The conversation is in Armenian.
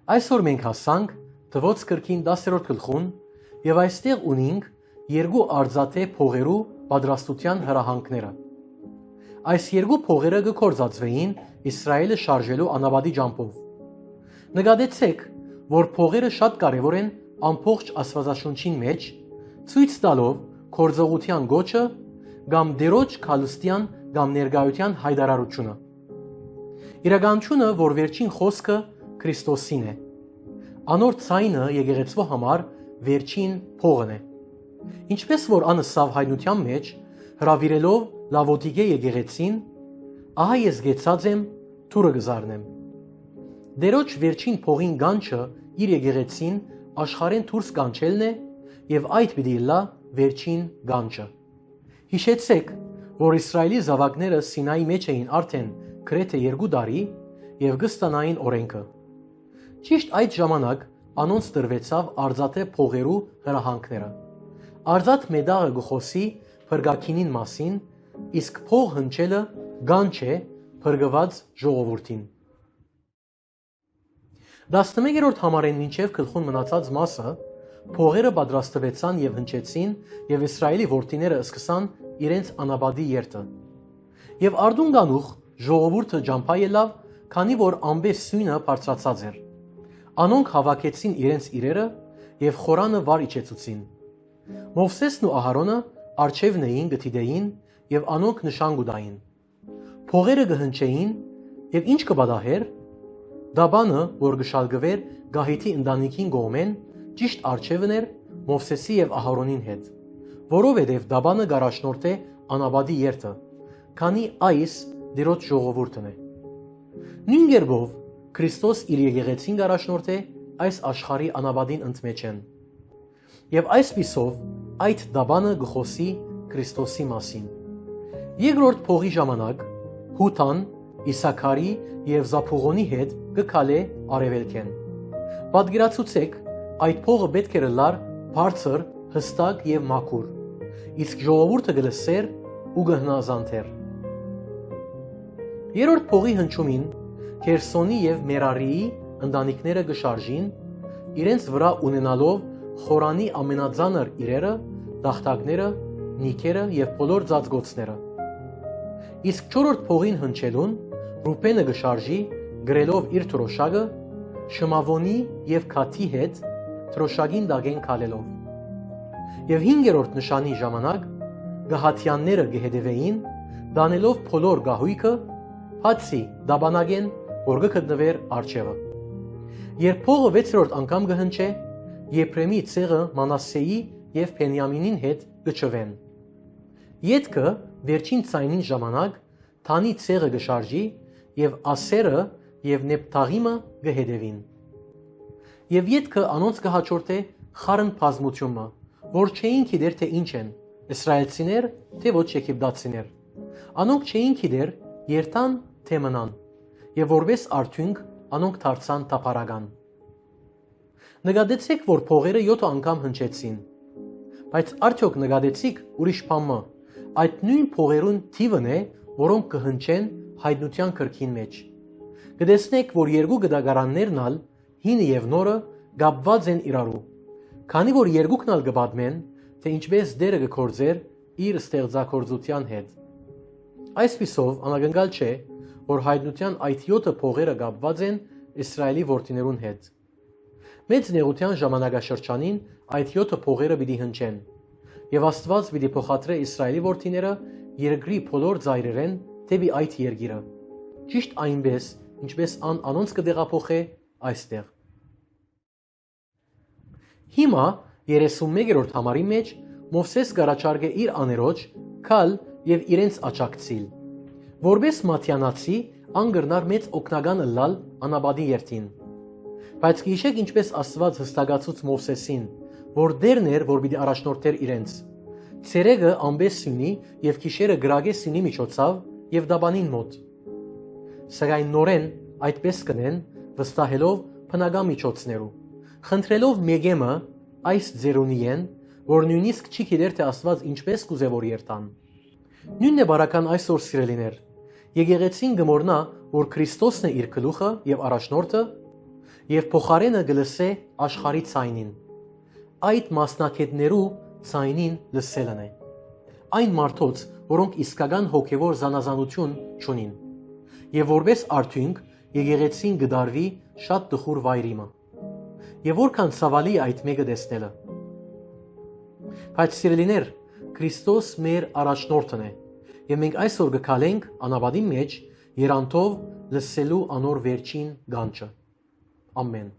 Այսօր մենք հասանք Դվոց կրկին 10-րդ գլխուն եւ այստեղ ունենք երկու արձատե փողերու պատրաստության հրահանգները։ Այս երկու փողերը գործածվեին Իսրայելը շարժելու անաբադի ջամփով։ Նկատեցեք, որ փողերը շատ կարևոր են ամբողջ Աստվածաշունչին մեջ, ցույց տալով գործողության գոչը կամ դերոջ քալստյան կամ ներկայության հայտարարությունը։ Իրականությունը, որ վերջին խոսքը Քրիստոսին է։ Անոր ցայնը եկեղեցու համար վերջին փողն է։ Ինչպես որ անսավ հայտնության մեջ հրավիրելով Լավոդիկե եկեղեցին, ահա ես գեցած եմ թուրը գզարնեմ։ Դերոջ վերջին փողին գանչը իր եկեղեցին աշխարհեն դուրս կանչելն է եւ այդ պիտի լա վերջին գանչը։ Հիշեցեք, որ Իսրայելի զավակները Սինայի մեջ էին արդեն գրեթե 2 տարի եւ կստանային օրենքը։ Ճիշտ այդ ժամանակ անոնց տրվեցավ արձատե փողերու հրահանգները։ Արձատ մեդաղը գխոսի փրկակինին մասին, իսկ փող հնչելը գանչ է փրկված ժողովրդին։ 11-րդ համարեն մինչև գլխուն մնացած մասը փողերը պատրաստվեցան եւ հնչեցին եւ Իսրայելի որդիները սկսան իրենց անաբադի երթը։ Եվ արդուն գանուխ ժողովուրդը ջամփա ելավ, քանի որ ամբես սույնը բարձրացած էր։ Անոնք հավաքեցին իրենց իրերը եւ խորանը վար իջեցուցին։ Մովսեսն ու Ահարոնը արջևն էին գտիդեին եւ անոնք նշան գուտային։ Փողերը կհնչեին եւ ինչ կբադահեր։ Դաբանը, որ գշալգվեր Գահիթի ընտանիքին կողմեն, ճիշտ արջևն էր Մովսեսի եւ Ահարոնին հետ, որովհետեւ Դաբանը գարաշնորթ է անաբադի երթը, քանի այս դիրոջ ժողովուրդն է։ Նույն կերպով Քրիստոս իր եկեղեցին գարաշնորթ է այս աշխարհի անաբադին ընդմեջեն։ Եվ այսպիսով այդ Դաբանը գխոսի Քրիստոսի մասին։ Երկրորդ փողի ժամանակ Հութան, Իսաքարի եւ Զափուղոնի հետ գկալե արևելքեն։ Պատկերացուցեք, այդ փողը պետք է լար բարձր, հստակ եւ մաքուր, իսկ ժողովուրդը գլսեր ու գհնազանթեր։ Երրորդ փողի հնչումին Քերսոնի եւ Մերարիի ընտանիքները գշարժին, իրենց վրա ունենալով խորանի ամենածանր իրերը, դախտակները, նիկերը եւ բոլոր ծածկոցները։ Իսկ չորրորդ փողին հնչելուն Ռուբենը գշարժի գրելով իր թրոշակը Շմավոնի եւ Քաթի հետ թրոշակին դագեն քալելով։ Եվ 5-րդ նշանի ժամանակ գահաթյանները գհետևեին, դանելով բոլոր գահույքը, հացի դաբանագեն, որ գտնվեր արջևը։ Երբ փողը 6-րդ անգամ կհնչե, Եփրեմի ցեղը Մանասեի եւ Բենյամինին հետ գճվեն։ Ետքը վերջին ցայնին ժամանակ Թանի ցեղը գշարժի եւ Ասերը եւ Նեփթաղիմը գհետևին։ Եվ ետքը անոնց կհաջորդե խառն բազմությունը, որ չէին գիտեր թե ինչ են, իսրայելցիներ թե ոչ եգիպտացիներ։ Անոնք չէին գիտեր երթան թե մնան, եւ որպես արդյունք անոնք դարձան թափառական։ Նկատեցեք, որ փողերը 7 անգամ հնչեցին, բայց արդյոք նկատեցիք ուրիշ բանը, այդ նույն փողերուն թիվն է, որոնք կհնչեն հայտնության քրքին մեջ։ Կտեսնեք, որ երկու գդագարաններն ալ հինը եւ նորը գապված են իրարու, քանի որ երկուքն ալ կպատմեն, թե ինչպես դերը կգործեր իր ստեղծագործության հետ։ Այսպիսով անակնկալ չէ, որ հայտնության այդ 7 փողերը կապված են Իսրայելի որդիներուն հետ։ Մեծ նեղության ժամանակաշրջանին այդ 7 փողերը պիտի հնչեն, եւ Աստված պիտի փոխադրե Իսրայելի որդիները երկրի բոլոր ծայրերեն դեպի այդ երկիրը։ Ճիշտ այնպես, ինչպես անոնց կդեղափոխե այստեղ։ Հիմա 31-րդ համարի մեջ Մովսես գարաչարգե իր աներոջ քալ եւ իրենց աճակցիլ, որպես մատյանացի անգրնար մեծ օգնական լալ անաբադի երթին։ Բայց գիշեք ինչպես Աստված հստակացուց Մովսեսին, որ դերն էր, որ պիտի առաջնորդեր իրենց։ Ցերեգը ամբես սյունի եւ գիշերը գրագե սյունի միջոցով եւ դաբանին մոտ։ Սակայն նորեն այդպես կնեն, վստահելով բնական միջոցներու, խնդրելով Մեգեմը այս ձերունիեն, որ նույնիսկ չի գիտեր թե Աստված ինչպես կուզե որ երթան։ Նույնն է բարական այսօր սիրելիներ։ Եկեղեցին գմորնա, որ Քրիստոսն է իր գլուխը եւ առաջնորդը, եւ փոխարենը գլսե աշխարհի ցայնին։ Այդ մասնակետներու ցայնին լսելն է։ Այն մարդոց, որոնք իսկական հոգևոր զանազանություն չունին։ Եվ որպես արդյունք եկեղեցին գդարվի շատ տխուր վայրիմը։ Եվ որքան ցավալի այդ մեկը տեսնելը։ Բայց սիրելիներ, Քրիստոս մեր առաջնորդն է, եւ մենք այսօր գկալենք անաբադի մեջ երանտով լսելու անոր վերջին գանչը։ Ամեն։